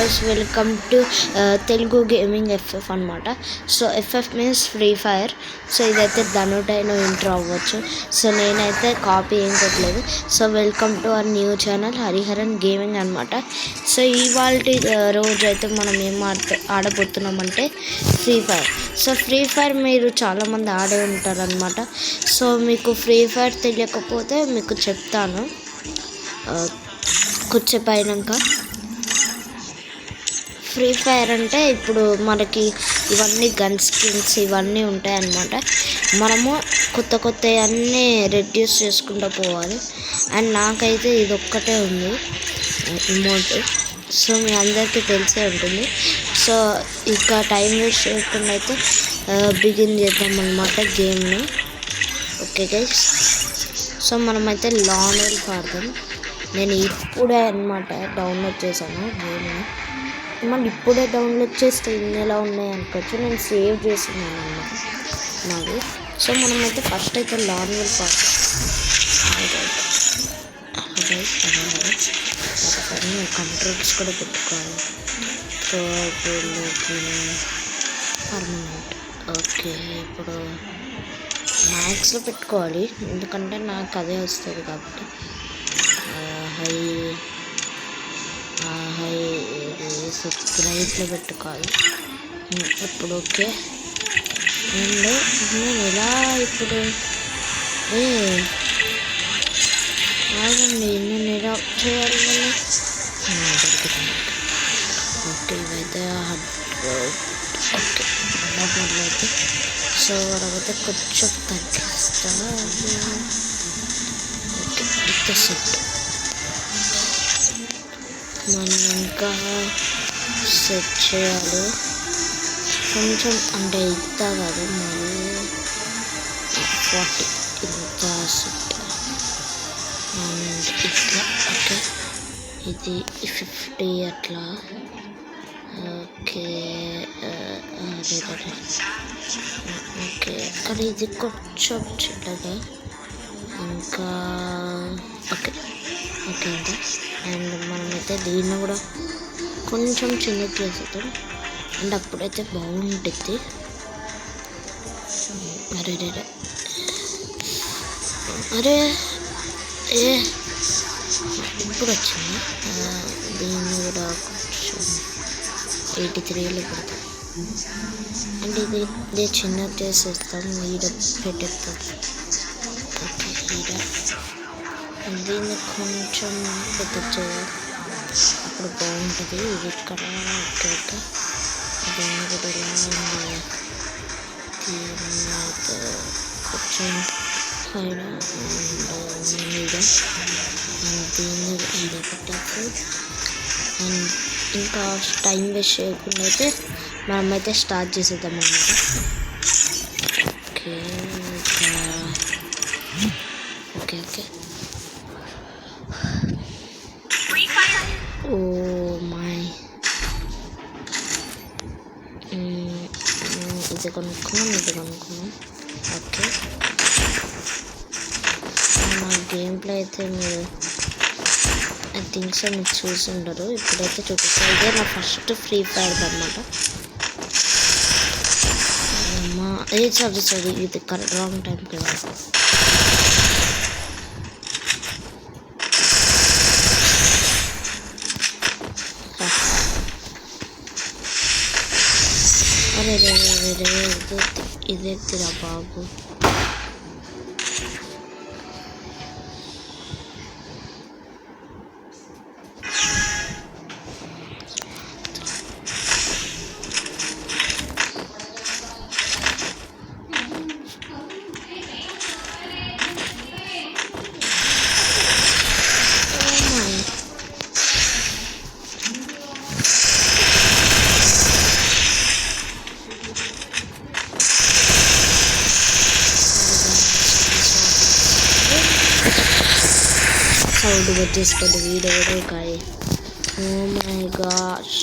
guys, welcome to Telugu Gaming FF అనమాట. So FF means free fire. So ఇదైతే ధనుటైన intro అవ్వచ్చు. So నేనైతే కాపీ ఏం కొట్టలేదు. So welcome to our new channel Hariharan gaming అనమాట. సో ఇవాళ రోజు అయితే మనం ఏం ఆడబోతున్నామంటే free fire. So free fire మీరు చాలామంది ఆడే ఉంటారనమాట. సో మీకు ఫ్రీ ఫైర్ తెలియకపోతే మీకు చెప్తాను కూర్చోపోయినాక. ఫ్రీ ఫైర్ అంటే ఇప్పుడు మనకి ఇవన్నీ గన్ స్కిన్స్ ఇవన్నీ ఉంటాయన్నమాట. మనము కొత్త అన్నీ రెడ్యూస్ చేసుకుంటూ పోవాలి. అండ్ నాకైతే ఇది ఒక్కటే ఉంది అమౌంట్. సో మీ అందరికీ తెలిసే ఉంటుంది. సో ఇక టైం వేస్ట్ చేయకుండా అయితే బిగిన్ చేద్దాం అన్నమాట గేమ్ని. ఓకే గైస్, సో మనమైతే లాంగ్ వెల్ఫ్ ఆడదాం. నేను ఇప్పుడే అనమాట డౌన్లోడ్ చేశాను గేమ్ని. మళ్ళీ ఇప్పుడే డౌన్లోడ్ చేస్తే ఇన్ని ఎలా ఉన్నాయి అనుకోవచ్చు. నేను సేవ్ చేస్తున్నాను అన్నమాట నాది. సో మనమైతే ఫస్ట్ అయితే లాంగ్ వెల్ఫ్ ఆడతాం. కంట్రోల్స్ కూడా పెట్టుకోవాలి. పర్మనెంట్. ఓకే, ఇప్పుడు మ్యాక్స్లో పెట్టుకోవాలి ఎందుకంటే నాకు అదే వస్తుంది కాబట్టి. హై గ్రైట్లో పెట్టుకోవాలి ఇప్పుడు. ఓకే, అండ్ నేను ఎలా ఇప్పుడు ఆగండి, నేను ఎలా చేయాలి దొరుకుతుంది. ఓకే, ఇవైతే ఓకే అయితే. సో వాడైతే కొంచెం తగ్గిస్తా. ఓకే, ఇంత సెట్ మనం ఇంకా సెట్ చేయాలి కొంచెం, అంటే ఇంత కాదు మరి 40 ఇంత సెట్. అండ్ ఇట్లా ఓకే, ఇది 50 అట్లా. ఓకే ఓకే, కానీ ఇది కొంచెం చిన్నగా ఇంకా. ఓకే ఓకే అండి. అండ్ మనమైతే దీన్ని కూడా కొంచెం చిన్నగా చేసేద్దాం. అండ్ అప్పుడైతే బాగుంటుంది. అరే అరే ఇప్పుడు వచ్చింది. దీన్ని కూడా కొంచెం 83లో పెడతాం. అండ్ ఇది చిన్నగా చేసేస్తాం. ఈడ పెట్టేస్తాం. ఓకే, ఈడ దీన్ని కొంచెం పెద్ద చేయాలి, అప్పుడు బాగుంటుంది. ఇది ఇక్కడ. ఓకే ఓకే, దీన్ని కూడా ఇలా దీన్నైతే కొంచెం పైన మీద అండ్ దీన్ని ఇలా పెట్టేసి. అండ్ ఇంకా టైం వేస్ట్ చేయకుండా అయితే మనమైతే స్టార్ట్ చేసేద్దాం అన్నమాట. Okay okay okay. Oh my, ఇది కొనుక్కున్నాం. ఓకే, నా గేమ్ ప్లే అయితే మీరు ఐ థింక్ సో మీరు చూసి ఉండరు. ఇప్పుడైతే చూపిస్తాను. ఇదే నా ఫస్ట్ ఫ్రీ ఫైర్ అనమాట. సారీ ఇది రాంగ్ టైం కదా. అరే ఇదేరా బాబు. సౌండ్ వచ్చేసుకోండి వీడియో కాయ. ఓ మై గాష్,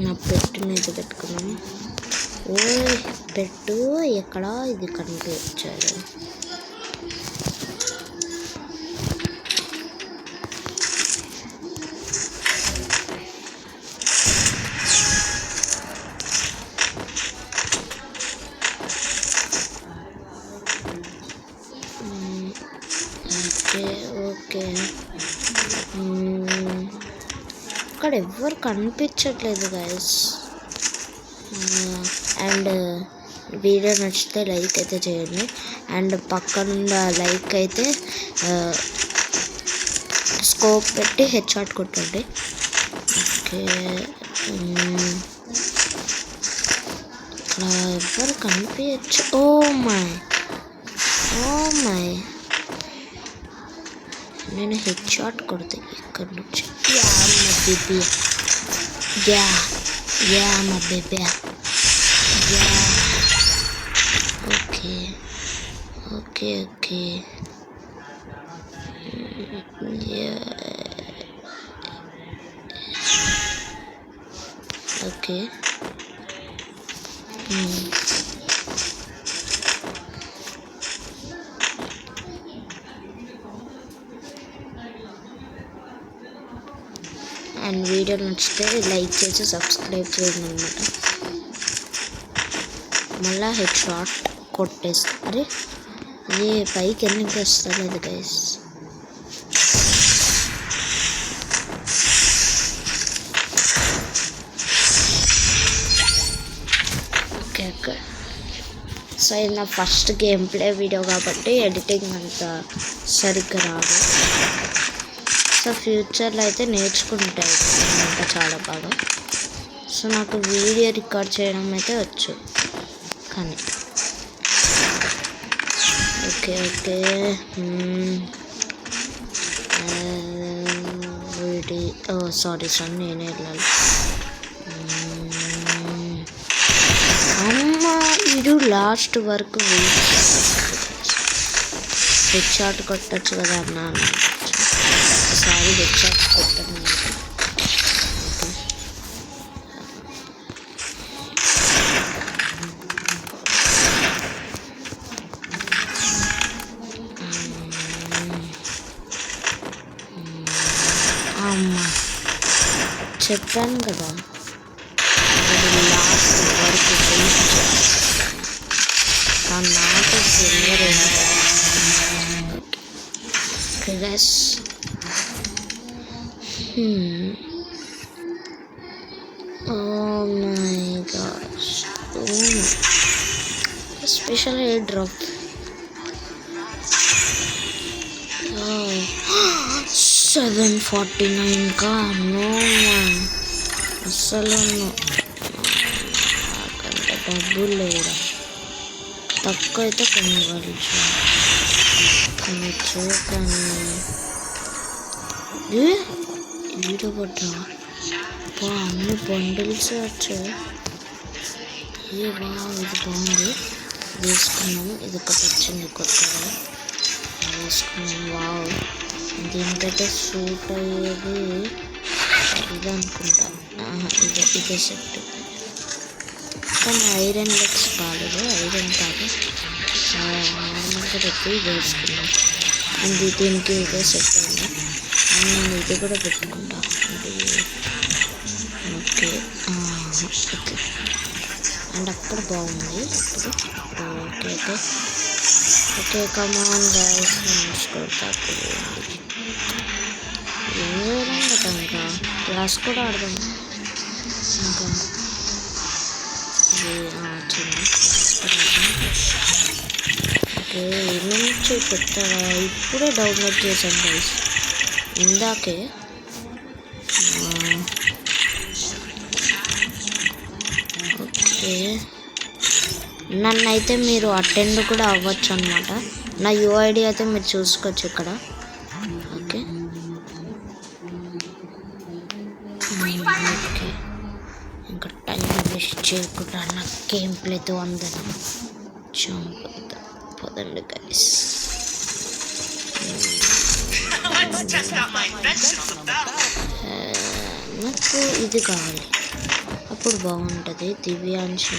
నా పెట్టు మీద పెట్టుకున్నాం. ఓ పెట్టు ఎక్కడ, ఇది కనుక వచ్చారు. అక్కడ ఎవ్వరు కనిపించట్లేదు గైస్. అండ్ వీడియో నచ్చితే లైక్ అయితే చేయండి. అండ్ పక్కనున్న లైక్ అయితే స్కోప్ పెట్టి హెడ్ షాట్ కొట్టండి. ఓకే, ఇక్కడ ఎవ్వరు కనిపించచ్చు. ఓ మై నేను హెడ్ షాట్ కొడితే ఇక్కడ నుంచి మా baby okay okay okay okay. And video నచ్చితే లైక్ చేసి సబ్స్క్రైబ్ చేయండి అనమాట. మళ్ళీ హెడ్ షాట్ కొట్టేస్తా. అరే ఏ పైకి ఎందుకు వస్తలేదు గైస్. Okay okay. సో ఇది నా ఫస్ట్ గేమ్ ప్లే వీడియో కాబట్టి ఎడిటింగ్ అంత సరిగ్గా రాదు. సో ఫ్యూచర్లో అయితే నేర్చుకుంటాయి ఇంకా చాలా బాగా. సో నాకు వీడియో రికార్డ్ చేయడం అయితే వచ్చు కానీ. Okay okay. సారీ నేనే వెళ్ళాలి. అమ్మ ఇడు లాస్ట్ వరకు హెడ్ షాట్ కొట్టచ్చు కదా అన్నా. ఒకసారి హెడ్ షాట్ కొట్టాను. అమ్మా చెప్పాను కదా లాస్ట్ వరకు నాకు guys. Oh my gosh. Special airdrop. 749 ka. No man. అసలు నాకంత డబ్బులు లేవురా. తక్కువ అయితే కొనవచ్చు కానీ వీడియో పడ్డా అన్ని బండిల్స్ వచ్చాయి. ఇది బాగుంది. వేసుకున్నాము. ఇది ఒకటి వచ్చింది కొత్తగా వేసుకున్నాము. వావ్, దీనికైతే సూట్ అయ్యేది ఇది అనుకుంటా. ఇదే సెట్ కానీ ఐరన్ లెగ్స్ కాలేదు. ఐరన్ కాదు, నార్మల్గా పెట్టి వేసుకున్నాం. అండ్ దీనికి ఇదే సెట్ అయింది. నేను ఇది కూడా పెట్టుకుంటా. Okay okay. అండ్ అప్పుడు బాగుంది. ఇప్పుడు okay okay okay. Come on guys, కొడతా. ఏం చేయడం కదా, ఇంకా క్లాస్ కూడా ఆడదాం. ఇంకా ఓకే. నుంచి కొత్తగా ఇప్పుడే డౌన్లోడ్ చేశాను గైస్, ఇందాకే. ఓకే, నన్ను అయితే మీరు అటెండ్ కూడా అవ్వచ్చు అనమాట. నా యూఐడి అయితే మీరు చూసుకోవచ్చు ఇక్కడ. Okay okay. ఇంకా టైం వేస్ట్ చేయకుండా నా గేమ్ ప్లేతో అందరం చంపుతా. పదండి గైస్. నాకు ఇది కావాలి, అప్పుడు బాగుంటుంది. దివ్యాంశి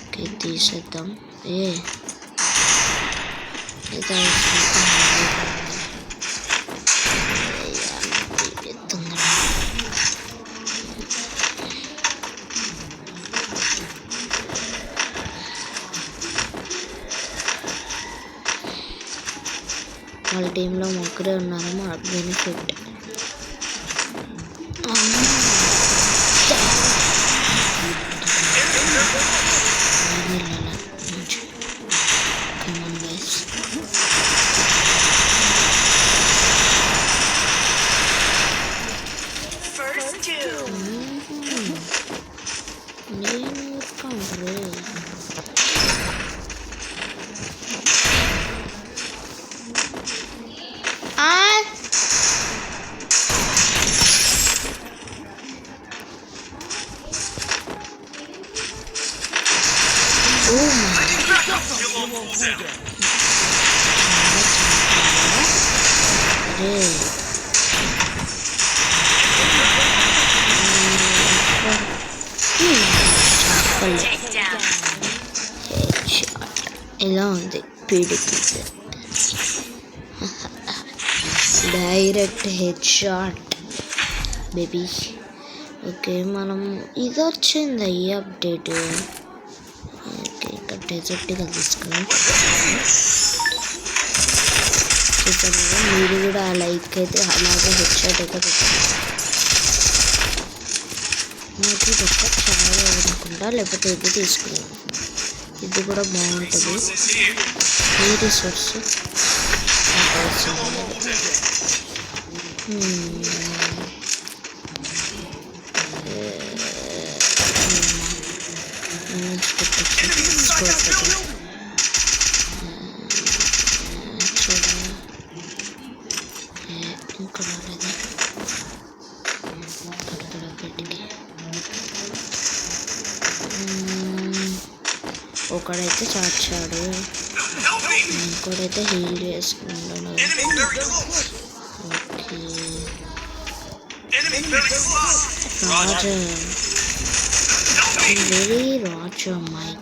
ఓకే తీసేద్దాం. ఇది తొందరగా వాళ్ళ టీంలో ముగ్గురే ఉన్నారు. మా బెనిఫిట్. నేను ఊరుకోండ్రు. ఎలా ఉంది పీడికి direct head shot baby. Okay మనం ఇది వచ్చింది ఈ అప్డేట్. ఓకే ఇక్కడ డెజర్ట్గా తీసుకున్నాం. చూసారు కదా, మీరు కూడా ఆ లైక్ అయితే అలాగే హెడ్ షాట్ అయితే పెట్టండి. నాకు ఇది చాలా అనుకుంటా, లేకపోతే ఇది తీసుకున్నాను. ఇది కూడా బాగుంటుంది. ఈ రిసోర్స్ ఇంకా రాలేదు. ఒకడైతే చాచాడు, ఇంకోడైతే హీల్ చేసుకున్నాడు. ఓకే రాజా వెరీ రాజా అమ్మాయి.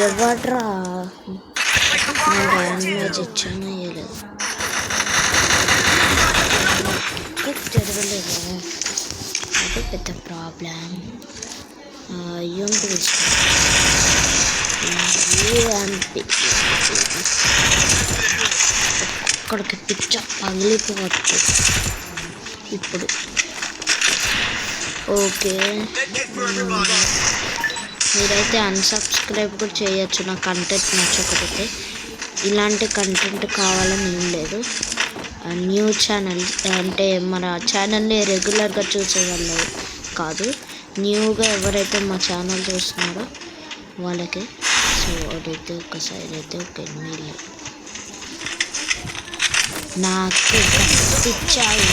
ఎవడ్రా డ్యామేజ్ ఇచ్చాను వేయలేదు, జరగలేదు. అది పెద్ద ప్రాబ్లం. యూఎంపీ యూఎంపీ ఒక్కడికి పిచ్చ పగిలిపోవచ్చు ఇప్పుడు. ఓకే మీరైతే అన్సబ్స్క్రైబ్ కూడా చేయొచ్చు నా కంటెంట్ నచ్చకపోతే. ఇలాంటి కంటెంట్ కావాలని ఏం లేదు. న్యూ ఛానల్ అంటే మన ఛానల్ని రెగ్యులర్గా చూసేవాళ్ళు కాదు, న్యూగా ఎవరైతే మా ఛానల్ చూస్తున్నారో వాళ్ళకి. సో అదైతే ఒకసారి అయితే ఒక నీళ్ళు నాకు ఇచ్చాయి.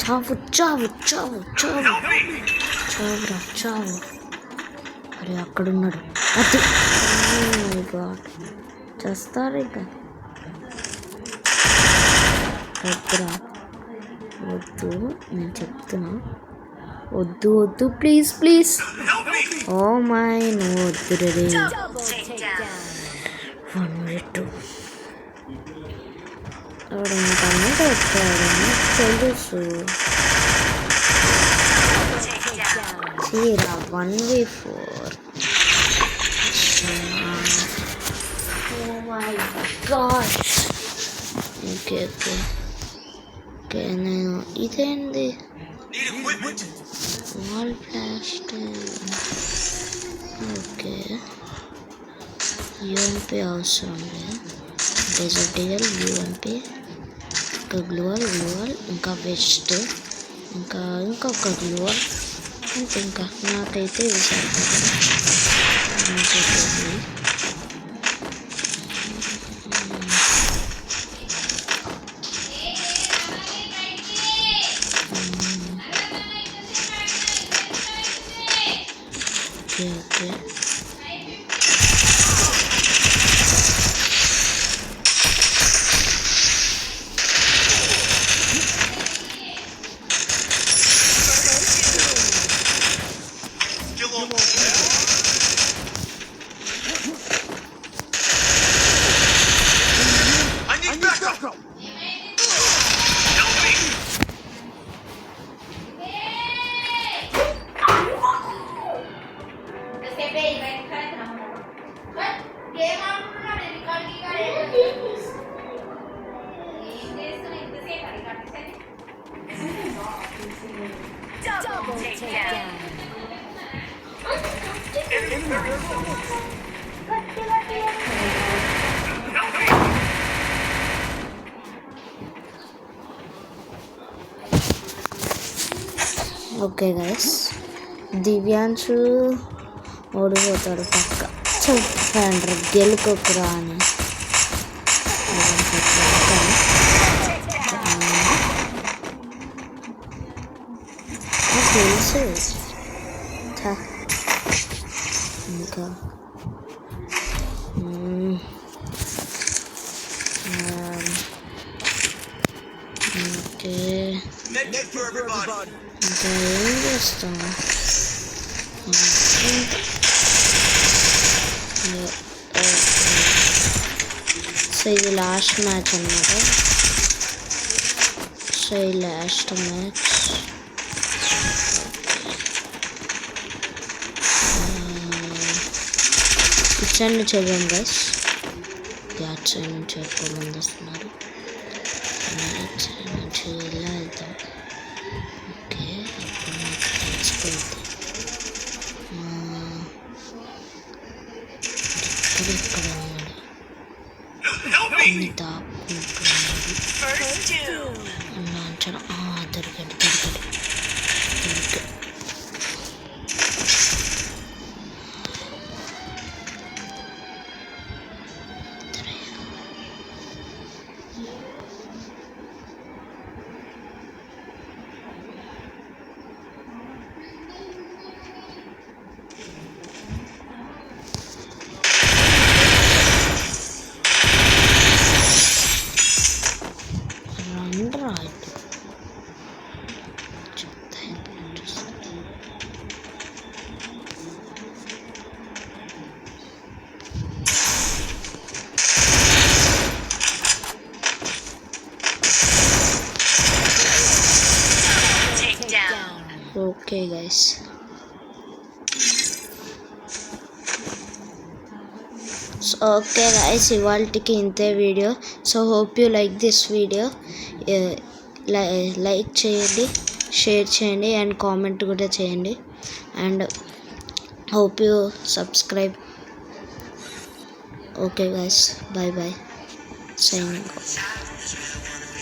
చావు చావు చావు చావు చావురా చావు. అరే అక్కడున్నాడు. అది గాడ్ చేస్తారు ఇంకా. వద్దురా వద్దు, నేను చెప్తున్నా వద్దు వద్దు ప్లీజ్ ప్లీజ్. ఓ మై నువ్వు వద్దు రే. 1 minute ఎవడంటే వచ్చాడని తెలుసు. చీరా 1v4. Oh my god. Okay okay okay నేను ఇదేంది వాల్ ప్లాస్ట్. ఓకే యూఎంపీ అవసరం లేదు. డెజర్టియల్ యూఎంపీ, ఇంకా గ్లూవల్ గ్లూవల్, ఇంకా వెస్ట్, ఇంకా ఇంకొక గ్లూవల్, ఇంకా నాకైతే ఇది సరిపోతుంది. ఓకే ఓకే ఓకే గైస్ దివ్యాంశు ఓడిపోతాడు పక్క చెప్పండి గెలుకోకురా అని తెలుసు ఇంకా ఓకే ఇంకా ఏం చేస్తాం సో ఇది లాస్ట్ మ్యాచ్ అన్నమాట సో ఈ లాస్ట్ మ్యాచ్ ఇటు సైడ్ నుంచి వెళ్ళాం గైస్ అటు సైడ్ నుంచి ఎక్కువ మంది వస్తున్నారు ఇటు సైడ్ నుంచి ఇలా వెళ్తాం ఓకే అప్పుడు నాకు తెలిసిపోయింది ఇక్కడ ఉన్నాడు కొన్ని దాక్కుంటున్నాడు అంచనా దొరికాడు ఓకే గైస్ ఓకే గైస్ ఇవాళకి ఇంతే video so hope you like this video like చేయండి షేర్ చేయండి అండ్ కామెంట్ కూడా చేయండి and hope you subscribe okay guys bye signing of